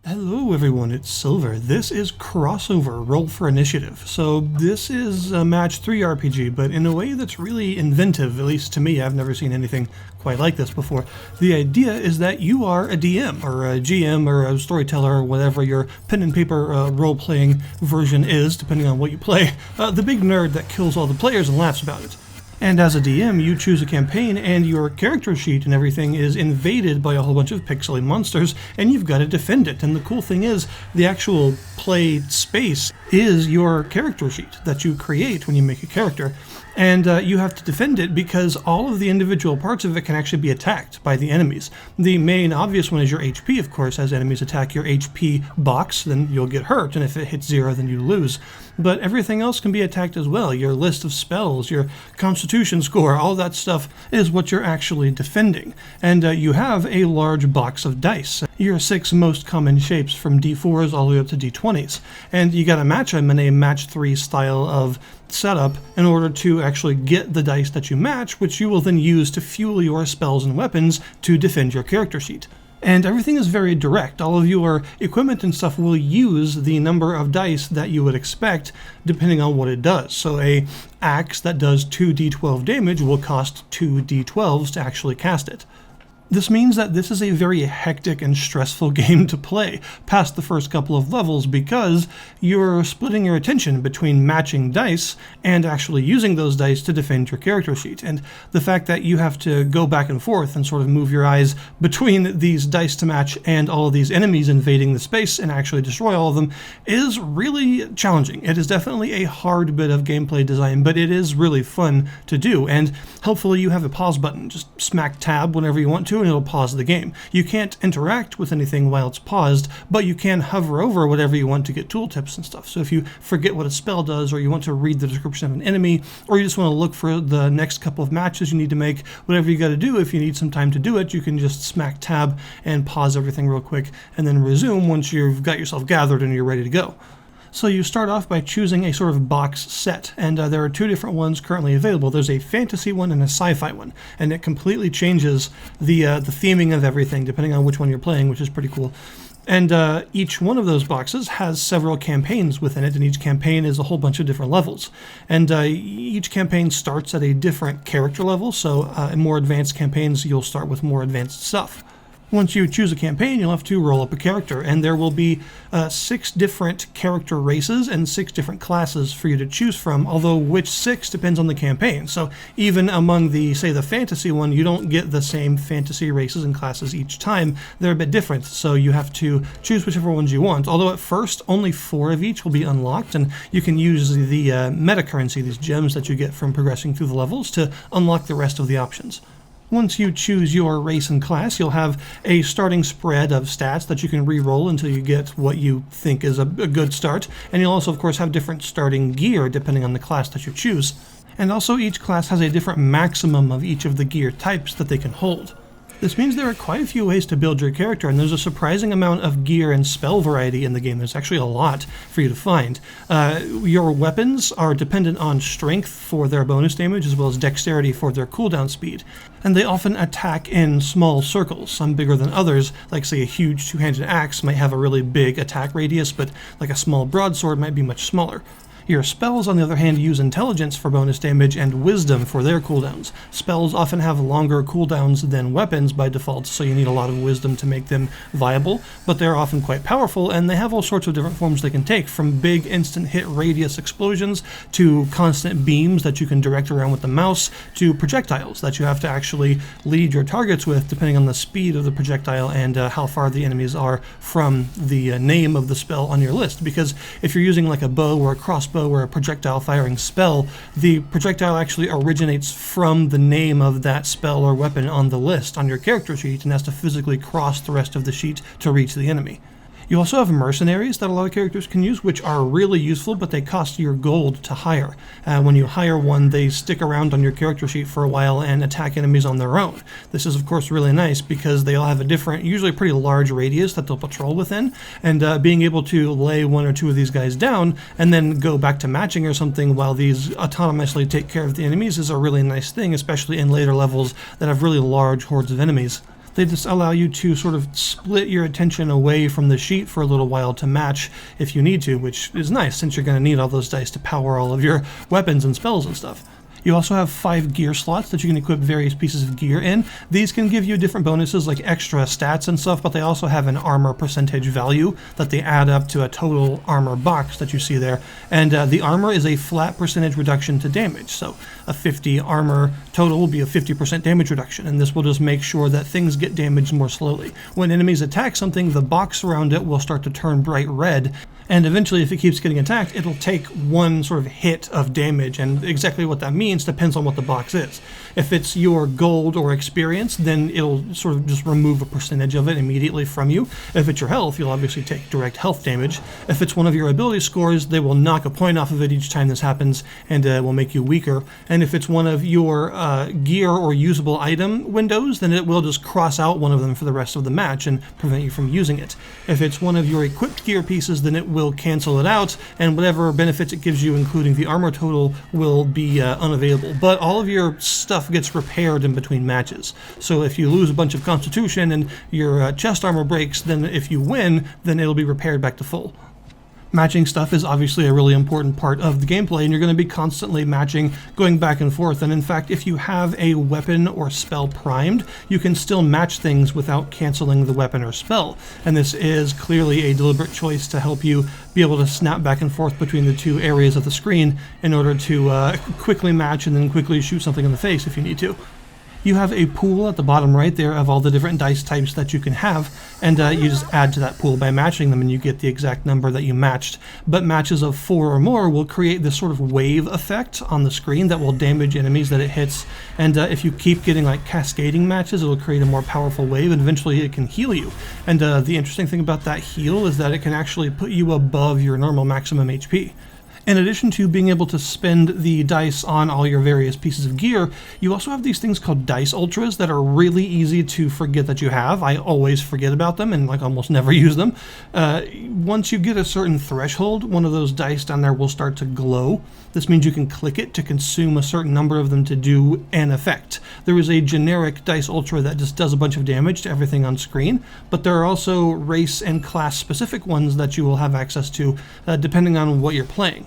Hello everyone, it's Silver. This is CrossOver, Roll for Initiative. So this is a match 3 RPG, but in a way that's really inventive, at least to me. I've never seen anything quite like this before. The idea is that you are a DM, or a GM, or a storyteller, or whatever your pen and paper role-playing version is, depending on what you play. The big nerd that kills all the players and laughs about it. And as a DM, you choose a campaign, and your character sheet and everything is invaded by a whole bunch of pixely monsters, and you've got to defend it. And the cool thing is, the actual play space is your character sheet that you create when you make a character. And you have to defend it because all of the individual parts of it can actually be attacked by the enemies. The main obvious one is your HP, of course. As enemies attack your HP box, then you'll get hurt, and if it hits 0, then you lose. But everything else can be attacked as well. Your list of spells, your constitution score, all that stuff is what you're actually defending. And you have a large box of dice. Your 6 most common shapes from D4s all the way up to D20s. And you gotta match them in a match 3 style of setup in order to actually get the dice that you match, which you will then use to fuel your spells and weapons to defend your character sheet. And everything is very direct. All of your equipment and stuff will use the number of dice that you would expect depending on what it does. So a axe that does 2d12 damage will cost 2d12s to actually cast it. This means that this is a very hectic and stressful game to play past the first couple of levels because you're splitting your attention between matching dice and actually using those dice to defend your character sheet. And the fact that you have to go back and forth and sort of move your eyes between these dice to match and all of these enemies invading the space and actually destroy all of them is really challenging. It is definitely a hard bit of gameplay design, but it is really fun to do. And hopefully you have a pause button. Just smack tab whenever you want to, and it'll pause the game. You can't interact with anything while it's paused, but you can hover over whatever you want to get tooltips and stuff. So if you forget what a spell does, or you want to read the description of an enemy, or you just want to look for the next couple of matches you need to make, whatever you got to do, if you need some time to do it, you can just smack tab and pause everything real quick, and then resume once you've got yourself gathered and you're ready to go. So you start off by choosing a sort of box set, and there are 2 different ones currently available. There's a fantasy one and a sci-fi one, and it completely changes the theming of everything depending on which one you're playing, which is pretty cool. And each one of those boxes has several campaigns within it, and each campaign is a whole bunch of different levels. And each campaign starts at a different character level, so in more advanced campaigns you'll start with more advanced stuff. Once you choose a campaign, you'll have to roll up a character, and there will be 6 different character races and 6 different classes for you to choose from, although which 6 depends on the campaign. So even among the, say, the fantasy one, you don't get the same fantasy races and classes each time. They're a bit different, so you have to choose whichever ones you want. Although at first, only 4 of each will be unlocked, and you can use the meta currency, these gems that you get from progressing through the levels, to unlock the rest of the options. Once you choose your race and class, you'll have a starting spread of stats that you can re-roll until you get what you think is a good start, and you'll also, of course, have different starting gear depending on the class that you choose. And also each class has a different maximum of each of the gear types that they can hold. This means there are quite a few ways to build your character, and there's a surprising amount of gear and spell variety in the game. There's actually a lot for you to find. Your weapons are dependent on strength for their bonus damage, as well as dexterity for their cooldown speed. And they often attack in small circles, some bigger than others, like say a huge two-handed axe might have a really big attack radius, but like a small broadsword might be much smaller. Your spells, on the other hand, use intelligence for bonus damage and wisdom for their cooldowns. Spells often have longer cooldowns than weapons by default, so you need a lot of wisdom to make them viable, but they're often quite powerful, and they have all sorts of different forms they can take, from big instant hit radius explosions to constant beams that you can direct around with the mouse to projectiles that you have to actually lead your targets with depending on the speed of the projectile and how far the enemies are from the name of the spell on your list. Because if you're using like a bow or a crossbow or a projectile firing spell, the projectile actually originates from the name of that spell or weapon on the list on your character sheet and has to physically cross the rest of the sheet to reach the enemy. You also have mercenaries that a lot of characters can use, which are really useful, but they cost your gold to hire. When you hire one, they stick around on your character sheet for a while and attack enemies on their own. This is, of course, really nice because they all have a different, usually pretty large radius that they'll patrol within, and being able to lay 1 or 2 of these guys down and then go back to matching or something while these autonomously take care of the enemies is a really nice thing, especially in later levels that have really large hordes of enemies. They just allow you to sort of split your attention away from the sheet for a little while to match if you need to, which is nice since you're going to need all those dice to power all of your weapons and spells and stuff. You also have 5 gear slots that you can equip various pieces of gear in. These can give you different bonuses like extra stats and stuff, but they also have an armor percentage value that they add up to a total armor box that you see there. And the armor is a flat percentage reduction to damage. So a 50 armor total will be a 50% damage reduction, and this will just make sure that things get damaged more slowly. When enemies attack something, the box around it will start to turn bright red, and eventually if it keeps getting attacked, it'll take one sort of hit of damage, and exactly what that means depends on what the box is. If it's your gold or experience, then it'll sort of just remove a percentage of it immediately from you. If it's your health, you'll obviously take direct health damage. If it's one of your ability scores, they will knock a point off of it each time this happens, and will make you weaker. And if it's one of your gear or usable item windows, then it will just cross out one of them for the rest of the match and prevent you from using it. If it's one of your equipped gear pieces, then it will cancel it out, and whatever benefits it gives you, including the armor total, will be unavailable. But all of your stuff gets repaired in between matches. So if you lose a bunch of constitution and your chest armor breaks, then if you win, then it'll be repaired back to full. Matching stuff is obviously a really important part of the gameplay, and you're going to be constantly matching, going back and forth. And in fact, if you have a weapon or spell primed, you can still match things without canceling the weapon or spell. And this is clearly a deliberate choice to help you be able to snap back and forth between the two areas of the screen in order to quickly match and then quickly shoot something in the face if you need to. You have a pool at the bottom right there of all the different dice types that you can have, and you just add to that pool by matching them, and you get the exact number that you matched. But matches of 4 or more will create this sort of wave effect on the screen that will damage enemies that it hits, and if you keep getting like cascading matches, it'll create a more powerful wave, and eventually it can heal you. And the interesting thing about that heal is that it can actually put you above your normal maximum HP. In addition to being able to spend the dice on all your various pieces of gear, you also have these things called dice ultras that are really easy to forget that you have. I always forget about them and like almost never use them. Once you get a certain threshold, one of those dice down there will start to glow. This means you can click it to consume a certain number of them to do an effect. There is a generic dice ultra that just does a bunch of damage to everything on screen, but there are also race and class specific ones that you will have access to depending on what you're playing.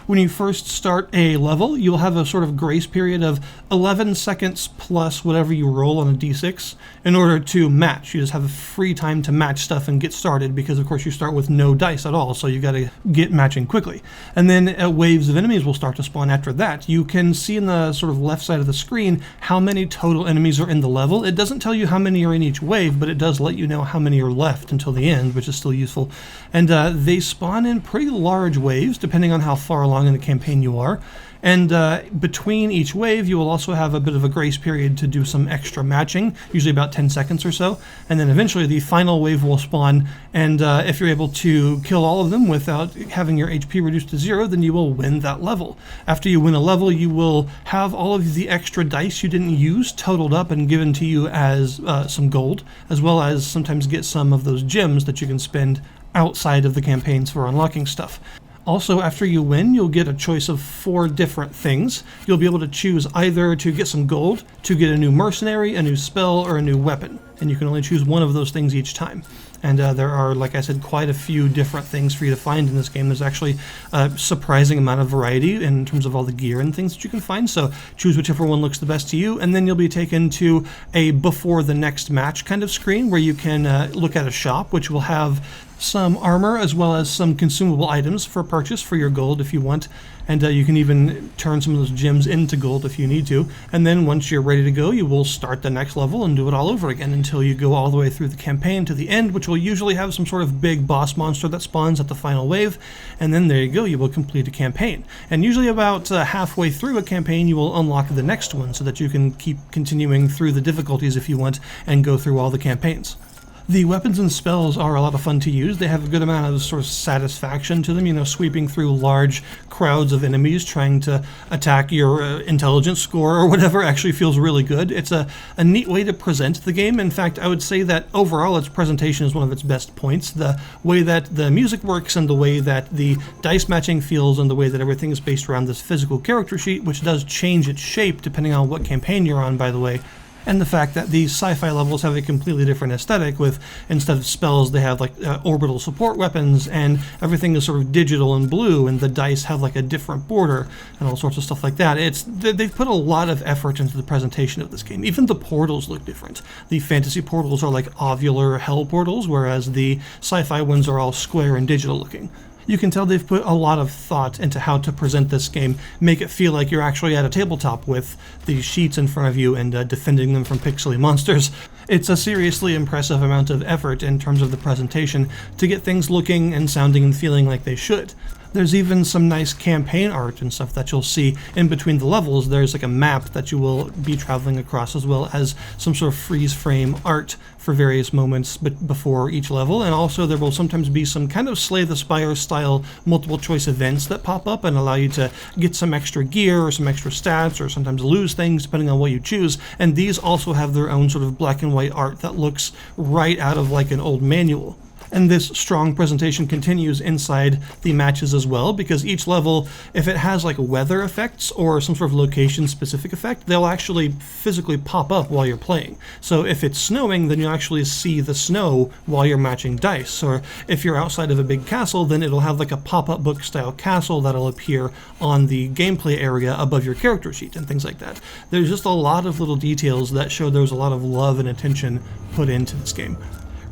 When you first start a level, you'll have a sort of grace period of 11 seconds plus whatever you roll on a d6 in order to match. You just have a free time to match stuff and get started because, of course, you start with no dice at all, so you got to get matching quickly. And then waves of enemies will start to spawn after that. You can see in the sort of left side of the screen how many total enemies are in the level. It doesn't tell you how many are in each wave, but it does let you know how many are left until the end, which is still useful. And they spawn in pretty large waves, depending on how far along in the campaign you are, and between each wave you will also have a bit of a grace period to do some extra matching, usually about 10 seconds or so, and then eventually the final wave will spawn, and if you're able to kill all of them without having your HP reduced to 0, then you will win that level. After you win a level, you will have all of the extra dice you didn't use totaled up and given to you as some gold, as well as sometimes get some of those gems that you can spend outside of the campaigns for unlocking stuff. Also, after you win, you'll get a choice of 4 different things. You'll be able to choose either to get some gold, to get a new mercenary, a new spell, or a new weapon. And you can only choose one of those things each time. And there are, like I said, quite a few different things for you to find in this game. There's actually a surprising amount of variety in terms of all the gear and things that you can find. So choose whichever one looks the best to you, and then you'll be taken to a before the next match kind of screen where you can look at a shop, which will have some armor as well as some consumable items for purchase for your gold if you want, and you can even turn some of those gems into gold if you need to. And then once you're ready to go, you will start the next level and do it all over again until you go all the way through the campaign to the end, which will usually have some sort of big boss monster that spawns at the final wave, and then there you go, you will complete a campaign. And usually about halfway through a campaign you will unlock the next one so that you can keep continuing through the difficulties if you want and go through all the campaigns. The weapons and spells are a lot of fun to use. They have a good amount of sort of satisfaction to them, you know, sweeping through large crowds of enemies trying to attack your intelligence score or whatever actually feels really good. It's a neat way to present the game. In fact, I would say that overall its presentation is one of its best points. The way that the music works and the way that the dice matching feels and the way that everything is based around this physical character sheet, which does change its shape depending on what campaign you're on, by the way. And the fact that these sci-fi levels have a completely different aesthetic with, instead of spells, they have like orbital support weapons, and everything is sort of digital and blue, and the dice have like a different border and all sorts of stuff like that. They've put a lot of effort into the presentation of this game. Even the portals look different. The fantasy portals are like ovular hell portals, whereas the sci-fi ones are all square and digital looking. You can tell they've put a lot of thought into how to present this game, make it feel like you're actually at a tabletop with these sheets in front of you and defending them from pixely monsters. It's a seriously impressive amount of effort in terms of the presentation to get things looking and sounding and feeling like they should. There's even some nice campaign art and stuff that you'll see in between the levels. There's like a map that you will be traveling across, as well as some sort of freeze frame art for various moments before each level. And also there will sometimes be some kind of Slay the Spire style multiple choice events that pop up and allow you to get some extra gear or some extra stats, or sometimes lose things depending on what you choose. And these also have their own sort of black and white art that looks right out of like an old manual. And this strong presentation continues inside the matches as well, because each level, if it has like weather effects or some sort of location-specific effect, they'll actually physically pop up while you're playing. So if it's snowing, then you'll actually see the snow while you're matching dice. Or if you're outside of a big castle, then it'll have like a pop-up book-style castle that'll appear on the gameplay area above your character sheet and things like that. There's just a lot of little details that show there's a lot of love and attention put into this game.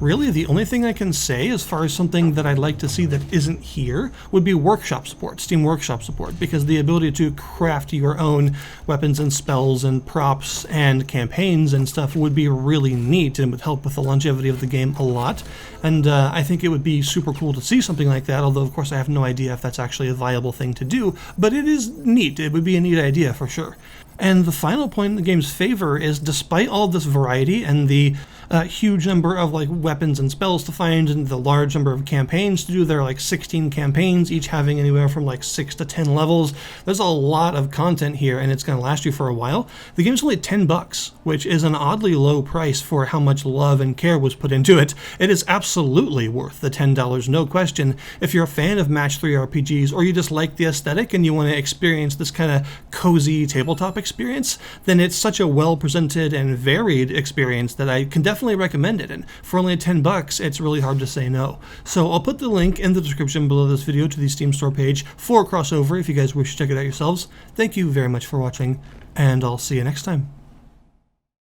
Really, the only thing I can say as far as something that I'd like to see that isn't here would be workshop support, Steam Workshop support, because the ability to craft your own weapons and spells and props and campaigns and stuff would be really neat and would help with the longevity of the game a lot. And I think it would be super cool to see something like that, although of course I have no idea if that's actually a viable thing to do, but it is neat. It would be a neat idea for sure. And the final point in the game's favor is, despite all this variety and the huge number of like weapons and spells to find and the large number of campaigns to do, there are like 16 campaigns, each having anywhere from like 6 to 10 levels. There's a lot of content here, and it's going to last you for a while. The game's only $10, which is an oddly low price for how much love and care was put into it. It is absolutely worth the $10, no question. If you're a fan of Match 3 RPGs, or you just like the aesthetic and you want to experience this kind of cozy tabletop experience, then it's such a well-presented and varied experience that I can definitely recommend it. And for only $10, it's really hard to say no. So I'll put the link in the description below this video to the Steam store page for CrossOver if you guys wish to check it out yourselves. Thank you very much for watching, and I'll see you next time.